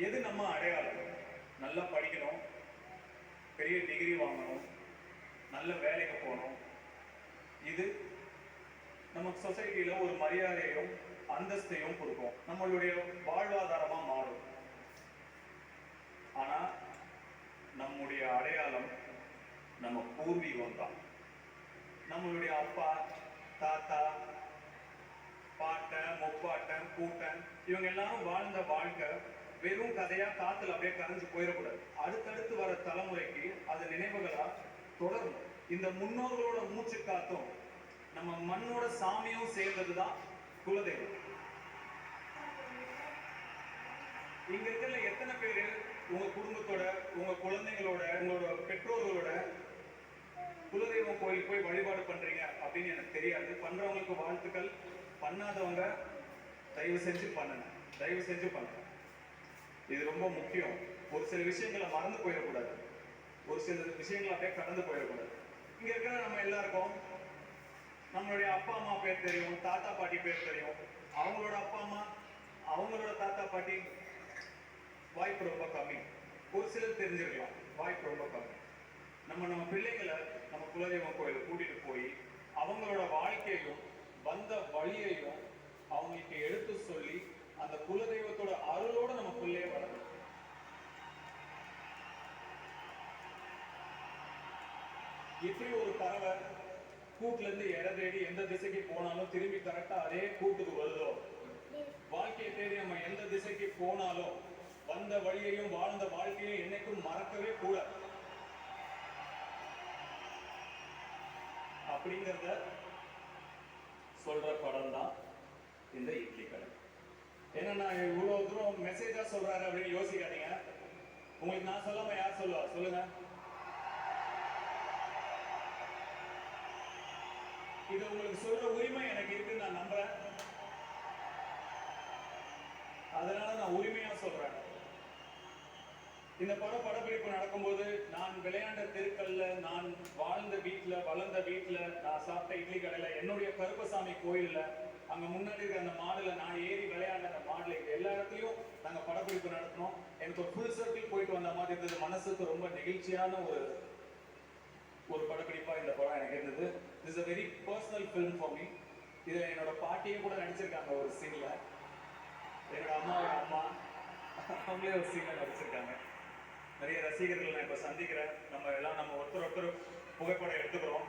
எது நம்ம அடையாளம்? நல்லா படிக்கணும், பெரிய டிகிரி வாங்கணும், நல்ல வேலைக்கு போகணும். இது நம்ம சொசைட்டியில ஒரு மரியாதையும் அந்தஸ்தையும் கொடுக்கும், நம்மளுடைய வாழ்வாதாரமா மாறும். ஆனா நம்முடைய அடையாளம் நம்ம பூர்வீகம் தான். நம்மளுடைய அப்பா, தாத்தா, பாட்டன், முப்பாட்டன், கூட்டன் இவங்க எல்லாரும் வாழ்ந்த வாழ்க்கை வெறும் கதையா காத்துல அப்படியே கரைஞ்சு போயிடக்கூடாது. அடுத்தடுத்து வர தலைமுறைக்கு அது நினைவுகளா தொடரும். இந்த முன்னோர்களோட மூச்சு காத்தும் நம்ம மண்ணோட சாமியும் சேர்ந்ததுதான் குலதெய்வம். இங்க இருக்கிற எத்தனை பேரு உங்க குடும்பத்தோட, உங்க குழந்தைங்களோட, உங்களோட பெற்றோர்களோட குலதெய்வம் கோயில் போய் வழிபாடு பண்றீங்க அப்படின்னு எனக்கு தெரியாது. பண்றவங்களுக்கு வாழ்த்துக்கள், பண்ணாதவங்க தயவு செஞ்சு பண்ணுங்க, தயவு செஞ்சு பண்ணுங்க. இது ரொம்ப முக்கியம். ஒரு சில விஷயங்களை மறந்து போயிடக்கூடாது, ஒரு சில விஷயங்களை அப்படியே கடந்து போயிடக்கூடாது. இங்க இருக்கிற நம்ம எல்லாருக்கும் நம்மளுடைய அப்பா அம்மா பேர் தெரியும், தாத்தா பாட்டி பேர் தெரியும். அவங்களோட அப்பா அம்மா, அவங்களோட தாத்தா பாட்டி வாய்ப்பு ரொம்ப கம்மி. ஒரு சிலர் தெரிஞ்சிருக்கலாம், வாய்ப்பு ரொம்ப கம்மி. நம்ம பிள்ளைங்களை நம்ம குலதெய்வம் கோயிலுக்கு கூட்டிட்டு போய் அவங்களோட வாழ்க்கையையும் வந்த வழியையும் அவங்களுக்கு எடுத்து சொல்லி அந்த குலதெய்வத்தோட அருளோட நம்ம பிள்ளைய வளரும். இப்படி ஒரு பறவை கூட்டுல இருந்து இட தேடி எந்த திசைக்கு போனாலும் திரும்பி கரெக்டா அதே கூட்டுக்கு வருதோ, வாழ்க்கையை தேடி நம்ம எந்த திசைக்கு போனாலும் வந்த வழியையும் வாழ்ந்த வாழ்க்கையும் என்னைக்கும் மறக்கவே கூடாது. அப்படிங்கிறத சொல்ற படம் தான் இந்த இட்லி கடை. ஏன்னா நான் இவ்வளவு தூரம் மெசேஜா சொல்றாரு அப்படின்னு யோசிக்காதீங்க. உங்களுக்கு நான் சொல்லாம யார் சொல்லுவா சொல்லுங்க? இது உங்களுக்கு சொல்ற உரிமை எனக்கு இருக்குன்னு நான் நம்புறேன். அதனால நான் உரிமையா சொல்றேன். இந்த படப்பிடிப்பு நடக்கும்போது நான் விளையாண்ட தெருக்கல்ல, நான் வாழ்ந்த வீட்டுல, வளர்ந்த வீட்டுல, நான் சாப்பிட்ட இட்லி கடையில, என்னுடைய கருப்பசாமி கோயில்ல, அங்க முன்னாடி இருக்க அந்த மாடுல நான் ஏறி விளையாண்ட அந்த மாடுல, எல்லா இடத்துலயும் நாங்க படப்பிடிப்பு நடத்தினோம். எனக்கு ஒரு ஃபுல் சர்க்கிள் போயிட்டு வந்த மாதிரி இருந்தது. மனசுக்கு ரொம்ப நெகிழ்ச்சியான ஒரு படப்பிடிப்பா இந்த படம் எனக்கு இருந்தது. It's a very personal film for me. இதுல என்னோட பாட்டியே கூட நடிச்சிருக்காங்க ஒரு சீன்ல. என்னோட அம்மாவோட அம்மா அவங்களே ஒரு சீன்ல நடிச்சிருக்காங்க. நிறைய ரசிகர்கள் நான் இப்ப சந்திக்கிறேன். நம்ம ஒருத்தர் புகைப்படம் எடுத்துக்கிறோம்.